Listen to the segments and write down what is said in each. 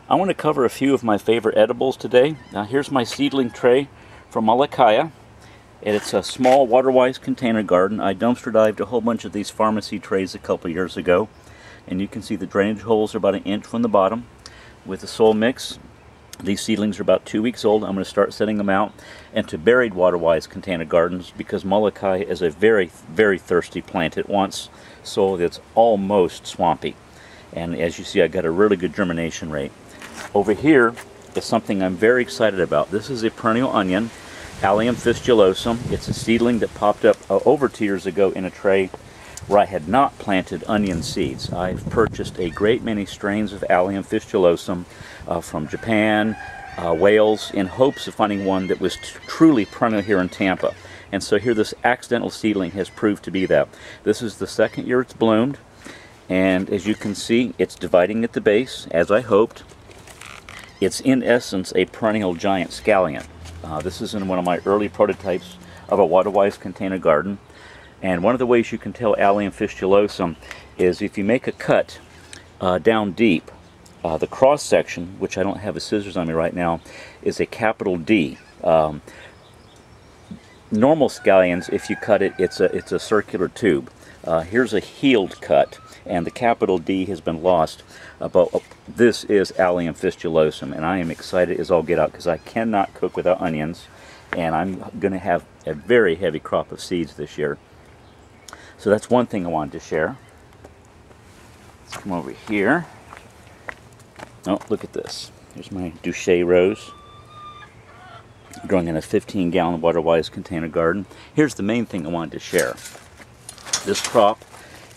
I want to cover a few of my favorite edibles today. Now here's my seedling tray from Molokhiya. And it's a small water-wise container garden. I dumpster dived a whole bunch of these pharmacy trays a couple years ago. And you can see the drainage holes are about 1 inch from the bottom. With the soil mix, these seedlings are about 2 weeks old. I'm going to start setting them out into buried water-wise container gardens because Molokhiya is a very, very thirsty plant. It wants soil that's almost swampy. And as you see, I got a really good germination rate. Over here is something I'm very excited about. This is a perennial onion, Allium fistulosum. It's a seedling that popped up over 2 years ago in a tray where I had not planted onion seeds. I've purchased a great many strains of Allium fistulosum from Japan, Wales, in hopes of finding one that was truly perennial here in Tampa. And so here this accidental seedling has proved to be that. This is the second year it's bloomed, and as you can see, it's dividing at the base, as I hoped. It's in essence a perennial giant scallion. This is in one of my early prototypes of a water-wise container garden. And one of the ways you can tell Allium fistulosum is if you make a cut down deep, the cross section, which I don't have the scissors on me right now, is a capital D. Normal scallions, if you cut it, it's a circular tube. Here's a healed cut, and the capital D has been lost. But this is Allium fistulosum, and I am excited as all get out because I cannot cook without onions, and I'm going to have a very heavy crop of seeds this year. So that's one thing I wanted to share. Let's come over here. Oh, look at this. Here's my Duché rose, growing in a 15-gallon water-wise container garden. Here's the main thing I wanted to share. This crop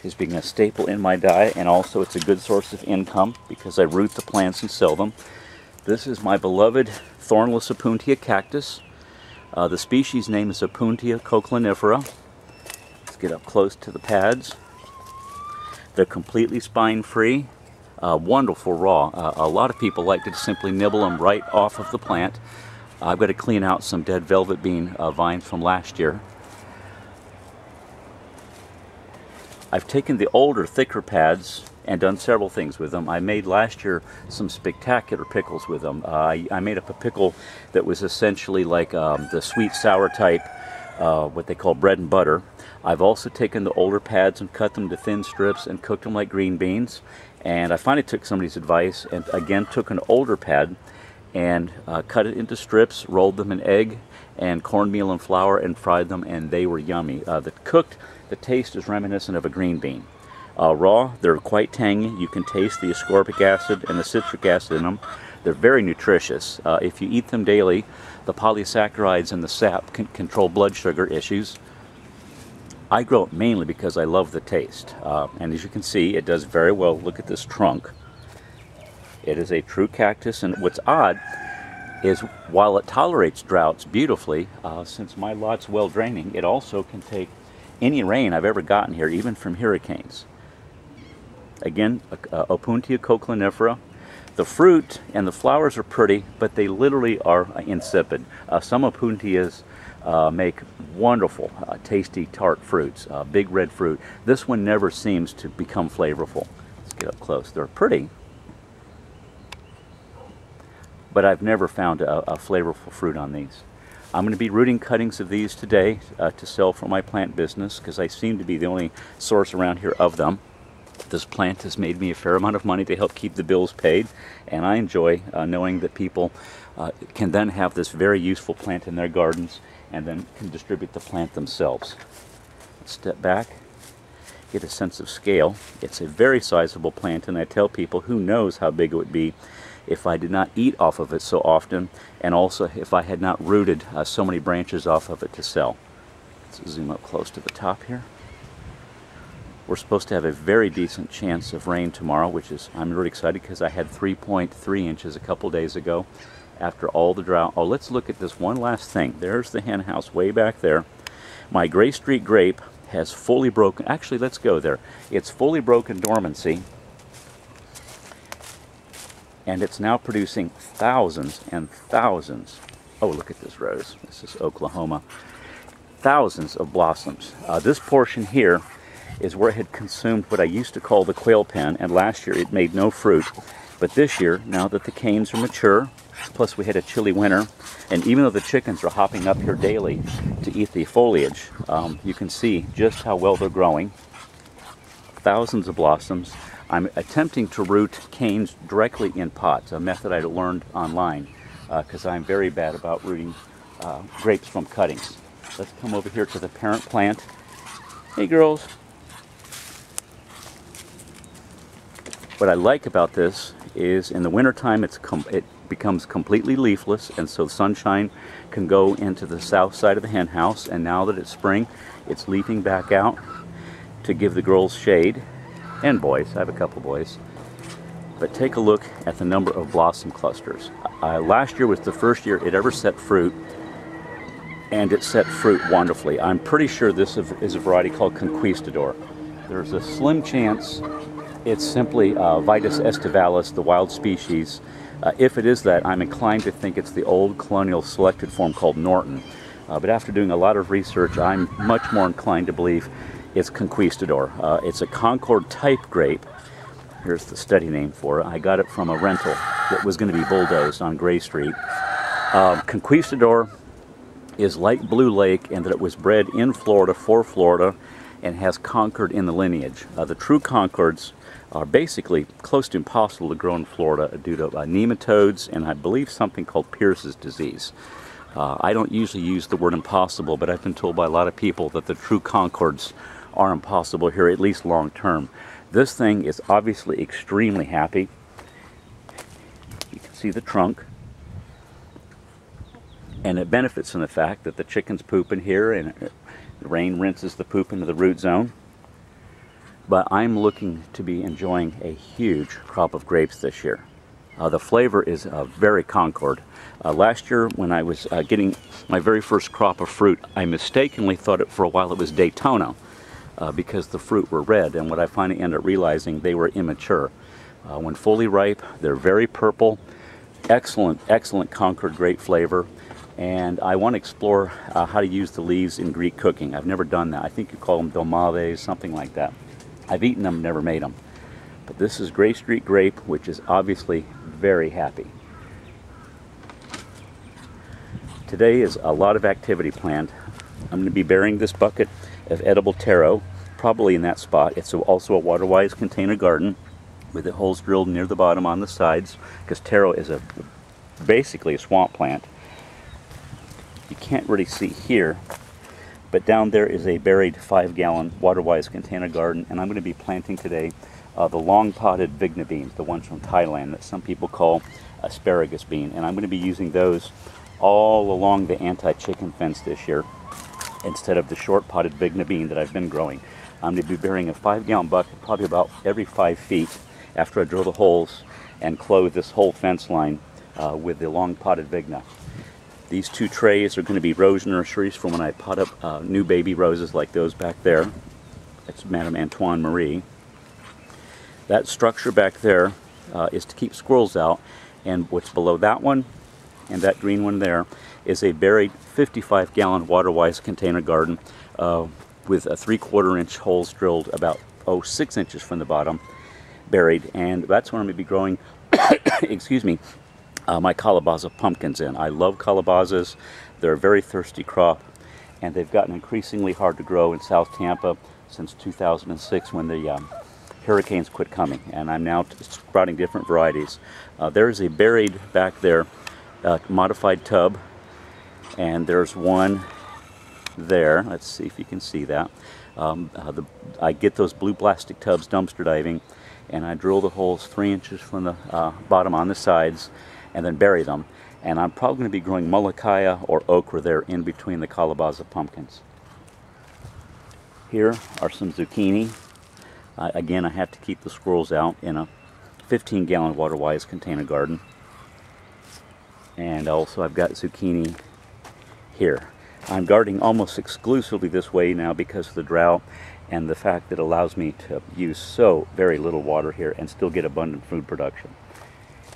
is being a staple in my diet, and also it's a good source of income because I root the plants and sell them. This is my beloved thornless Opuntia cactus. The species name is Opuntia cochlinifera. Let's get up close to the pads. They're completely spine-free, wonderful raw. A lot of people like to simply nibble them right off of the plant. I've got to clean out some dead velvet bean vines from last year. I've taken the older, thicker pads and done several things with them. I made last year some spectacular pickles with them. I made up a pickle that was essentially like the sweet sour type, what they call bread and butter. I've also taken the older pads and cut them to thin strips and cooked them like green beans. And I finally took somebody's advice and again took an older pad and cut it into strips, rolled them in egg and cornmeal and flour and fried them, and they were yummy. The taste is reminiscent of a green bean. Raw, they're quite tangy. You can taste the ascorbic acid and the citric acid in them. They're very nutritious. If you eat them daily, the polysaccharides and the sap can control blood sugar issues. I grow it mainly because I love the taste. And as you can see, it does very well. Look at this trunk. It is a true cactus, and what's odd is while it tolerates droughts beautifully, since my lot's well draining, it also can take any rain I've ever gotten here, even from hurricanes. Again, Opuntia cochlinifera. The fruit and the flowers are pretty, but they literally are insipid. Some Opuntias make wonderful, tasty, tart fruits, big red fruit. This one never seems to become flavorful. Let's get up close. They're pretty, but I've never found a flavorful fruit on these. I'm going to be rooting cuttings of these today to sell for my plant business because I seem to be the only source around here of them. This plant has made me a fair amount of money to help keep the bills paid, and I enjoy knowing that people can then have this very useful plant in their gardens and then can distribute the plant themselves. Let's step back, get a sense of scale. It's a very sizable plant, and I tell people who knows how big it would be if I did not eat off of it so often, and also if I had not rooted so many branches off of it to sell. Let's zoom up close to the top here. We're supposed to have a very decent chance of rain tomorrow, which is, I'm really excited because I had 3.3 inches a couple days ago after all the drought. Oh, let's look at this one last thing. There's the hen house way back there. My Gray Street grape has fully broken, actually let's go there. It's fully broken dormancy, and it's now producing thousands and thousands. Oh, look at this rose. This is Oklahoma. Thousands of blossoms. This portion here is where it had consumed what I used to call the quail pen, and last year it made no fruit. But this year, now that the canes are mature, plus we had a chilly winter, and even though the chickens are hopping up here daily to eat the foliage, you can see just how well they're growing. Thousands of blossoms. I'm attempting to root canes directly in pots, a method I learned online, because I'm very bad about rooting grapes from cuttings. Let's come over here to the parent plant. Hey girls. What I like about this is in the wintertime it becomes completely leafless, and so sunshine can go into the south side of the hen house, and now that it's spring it's leafing back out to give the girls shade, and boys. I have a couple boys. But take a look at the number of blossom clusters. Last year was the first year it ever set fruit, and it set fruit wonderfully. I'm pretty sure this is a variety called Conquistador. There's a slim chance it's simply Vitis estivalis, the wild species. If it is that, I'm inclined to think it's the old colonial selected form called Norton. But after doing a lot of research, I'm much more inclined to believe it's Conquistador. It's a Concord type grape. Here's the study name for it. I got it from a rental that was going to be bulldozed on Gray Street. Conquistador is like Blue Lake in that it was bred in Florida for Florida and has Concord in the lineage. The true Concords are basically close to impossible to grow in Florida due to nematodes and I believe something called Pierce's disease. I don't usually use the word impossible, but I've been told by a lot of people that the true Concords are impossible here, at least long term. This thing is obviously extremely happy. You can see the trunk. And it benefits from the fact that the chickens poop in here and the rain rinses the poop into the root zone. But I'm looking to be enjoying a huge crop of grapes this year. The flavor is very Concord. Last year when I was getting my very first crop of fruit, I mistakenly thought it for a while it was Daytona because the fruit were red, and what I finally ended up realizing, they were immature. When fully ripe, they're very purple. Excellent, excellent Concord grape flavor. And I want to explore how to use the leaves in Greek cooking. I've never done that. I think you call them domaves, something like that. I've eaten them, never made them. But this is Gray Street grape, which is obviously very happy. Today is a lot of activity planned. I'm going to be burying this bucket of edible taro, probably in that spot. It's also a water-wise container garden with the holes drilled near the bottom on the sides, because taro is basically a swamp plant. You can't really see here, but down there is a buried 5-gallon water-wise container garden, and I'm going to be planting today the long-potted vigna beans, the ones from Thailand that some people call asparagus bean, and I'm going to be using those all along the anti-chicken fence this year instead of the short-potted vigna bean that I've been growing. I'm going to be burying a 5-gallon bucket probably about every 5 feet after I drill the holes and clothe this whole fence line with the long-potted vigna. These 2 trays are going to be rose nurseries for when I pot up new baby roses like those back there. That's Madame Antoine Marie. That structure back there is to keep squirrels out, and what's below that one and that green one there is a buried 55-gallon water-wise container garden with a 3/4-inch holes drilled about 6 inches from the bottom, buried, and that's where I'm going to be growing excuse me, my calabaza pumpkins in. I love calabazas. They're a very thirsty crop, and they've gotten increasingly hard to grow in South Tampa since 2006 when the hurricanes quit coming, and I'm now sprouting different varieties. There's a buried back there modified tub, and there's one there. Let's see if you can see that. I get those blue plastic tubs dumpster diving, and I drill the holes 3 inches from the bottom on the sides and then bury them. And I'm probably going to be growing Molokhiya or okra there in between the calabaza pumpkins. Here are some zucchini. Again, I have to keep the squirrels out in a 15-gallon water-wise container garden. And also I've got zucchini here. I'm gardening almost exclusively this way now because of the drought and the fact that it allows me to use so very little water here and still get abundant food production.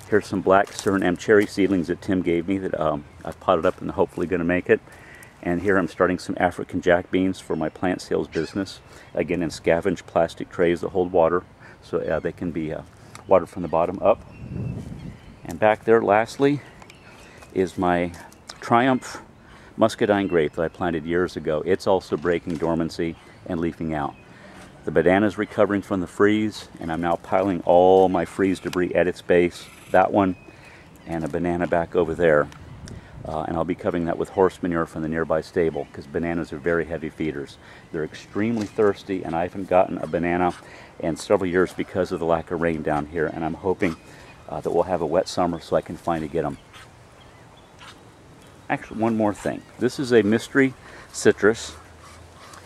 Here's some black Suriname cherry seedlings that Tim gave me that I've potted up and hopefully going to make it. And here I'm starting some African jack beans for my plant sales business, again in scavenged plastic trays that hold water, so they can be water from the bottom up. And back there, lastly, is my Triumph muscadine grape that I planted years ago. It's also breaking dormancy and leafing out. The banana's recovering from the freeze, and I'm now piling all my freeze debris at its base. That one and a banana back over there. And I'll be covering that with horse manure from the nearby stable, because bananas are very heavy feeders. They're extremely thirsty, and I haven't gotten a banana in several years because of the lack of rain down here, and I'm hoping that we'll have a wet summer so I can finally get them. Actually, one more thing. This is a mystery citrus.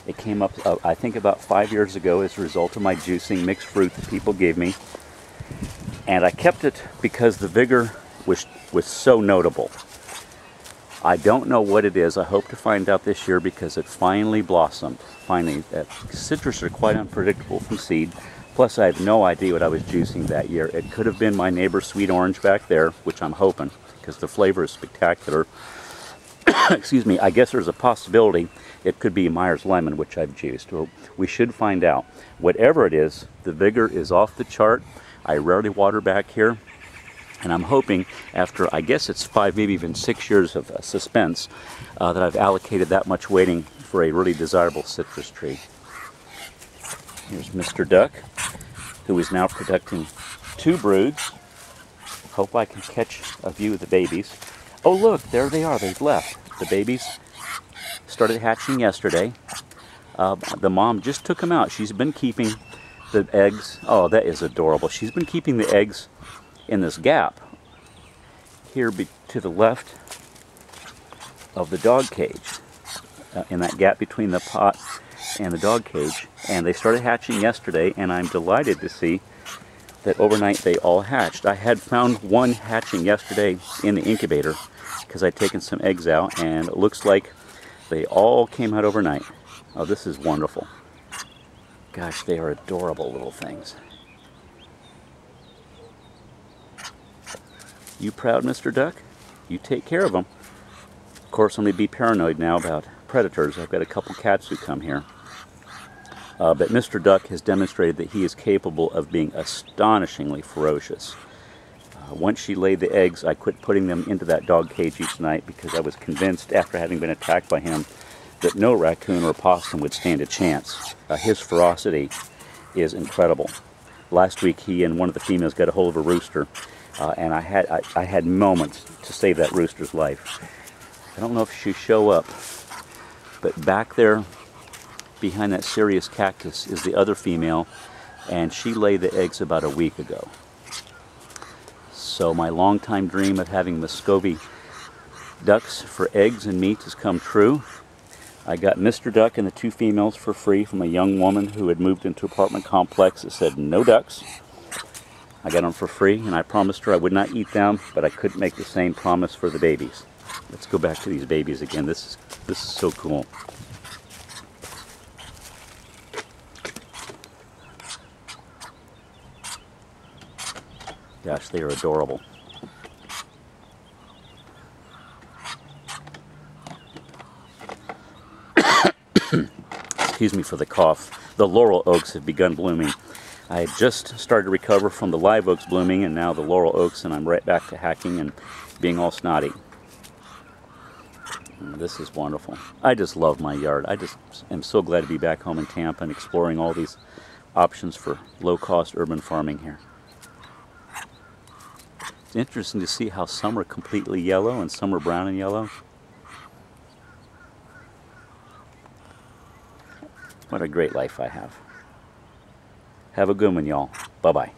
It came up, I think, about 5 years ago as a result of my juicing mixed fruit that people gave me. And I kept it because the vigor was so notable. I don't know what it is. I hope to find out this year because it finally blossomed. Finally, citrus are quite unpredictable from seed. Plus, I have no idea what I was juicing that year. It could have been my neighbor's sweet orange back there, which I'm hoping, because the flavor is spectacular. Excuse me, I guess there's a possibility it could be Myers lemon, which I've juiced. Well, we should find out. Whatever it is, the vigor is off the chart. I rarely water back here. And I'm hoping after, I guess it's 5, maybe even 6 years of suspense, that I've allocated that much waiting for a really desirable citrus tree. Here's Mr. Duck, who is now producing 2 broods. Hope I can catch a view of the babies. Oh look, there they are, they've left. The babies started hatching yesterday. The mom just took them out. She's been keeping the eggs. Oh, that is adorable. She's been keeping the eggs in this gap here to the left of the dog cage, in that gap between the pot and the dog cage, and they started hatching yesterday, and I'm delighted to see that overnight they all hatched. I had found one hatching yesterday in the incubator because I'd taken some eggs out, and it looks like they all came out overnight. Oh, this is wonderful. Gosh, they are adorable little things. You proud, Mr. Duck? You take care of them. Of course, I'm going to be paranoid now about predators. I've got a couple cats who come here. But Mr. Duck has demonstrated that he is capable of being astonishingly ferocious. Once she laid the eggs, I quit putting them into that dog cage each night because I was convinced, after having been attacked by him, that no raccoon or possum would stand a chance. His ferocity is incredible. Last week, he and one of the females got a hold of a rooster. And I had moments to save that rooster's life. I don't know if she'll show up, but back there behind that Sirius cactus is the other female, and she laid the eggs about a week ago. So my longtime dream of having Muscovy ducks for eggs and meat has come true. I got Mr. Duck and the 2 females for free from a young woman who had moved into an apartment complex that said no ducks. I got them for free, and I promised her I would not eat them, but I couldn't make the same promise for the babies. Let's go back to these babies again. This is so cool. Gosh, they are adorable. Excuse me for the cough. The laurel oaks have begun blooming. I had just started to recover from the live oaks blooming, and now the laurel oaks, and I'm right back to hacking and being all snotty. This is wonderful. I just love my yard. I just am so glad to be back home in Tampa and exploring all these options for low-cost urban farming here. It's interesting to see how some are completely yellow and some are brown and yellow. What a great life I have. Have a good one, y'all. Bye-bye.